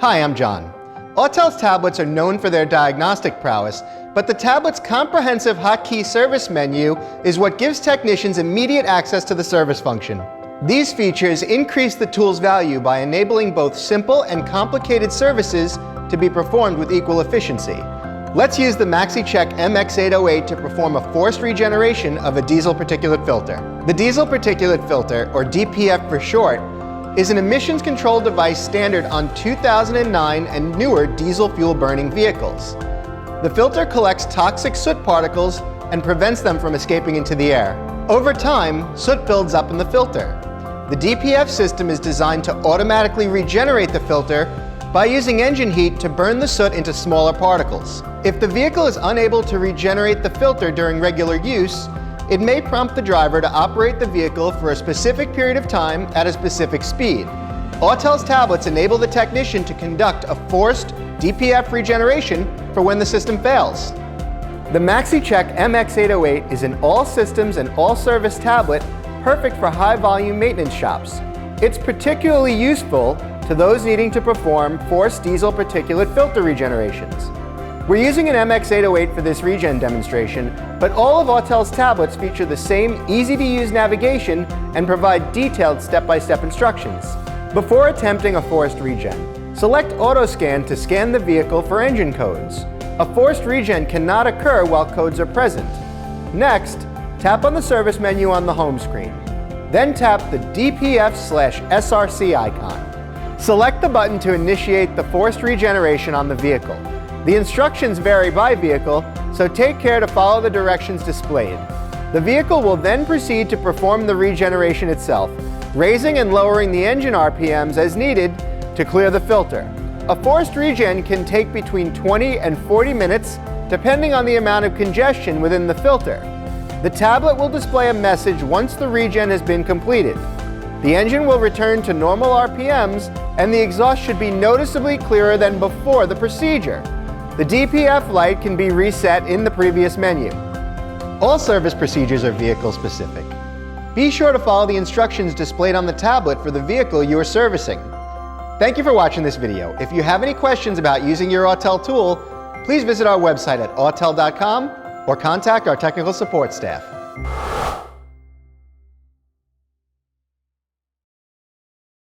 Hi, I'm John. Autel's tablets are known for their diagnostic prowess, but the tablet's comprehensive hotkey service menu is what gives technicians immediate access to the service function. These features increase the tool's value by enabling both simple and complicated services to be performed with equal efficiency. Let's use the MaxiCheck MX808 to perform a forced regeneration of a diesel particulate filter. The diesel particulate filter, or DPF for short, is an emissions control device standard on 2009 and newer diesel fuel burning vehicles. The filter collects toxic soot particles and prevents them from escaping into the air. Over time, soot builds up in the filter. The DPF system is designed to automatically regenerate the filter by using engine heat to burn the soot into smaller particles. If the vehicle is unable to regenerate the filter during regular use, it may prompt the driver to operate the vehicle for a specific period of time at a specific speed. Autel's tablets enable the technician to conduct a forced DPF regeneration for when the system fails. The MaxiCheck MX808 is an all-systems and all-service tablet perfect for high-volume maintenance shops. It's particularly useful to those needing to perform forced diesel particulate filter regenerations. We're using an MX808 for this regen demonstration, but all of Autel's tablets feature the same easy-to-use navigation and provide detailed step-by-step instructions. Before attempting a forced regen, select Auto Scan to scan the vehicle for engine codes. A forced regen cannot occur while codes are present. Next, tap on the service menu on the home screen. Then tap the DPF/SRC icon. Select the button to initiate the forced regeneration on the vehicle. The instructions vary by vehicle, so take care to follow the directions displayed. The vehicle will then proceed to perform the regeneration itself, raising and lowering the engine RPMs as needed to clear the filter. A forced regen can take between 20 and 40 minutes, depending on the amount of congestion within the filter. The tablet will display a message once the regen has been completed. The engine will return to normal RPMs, and the exhaust should be noticeably clearer than before the procedure. The DPF light can be reset in the previous menu. All service procedures are vehicle specific. Be sure to follow the instructions displayed on the tablet for the vehicle you are servicing. Thank you for watching this video. If you have any questions about using your Autel tool, please visit our website at autel.com or contact our technical support staff.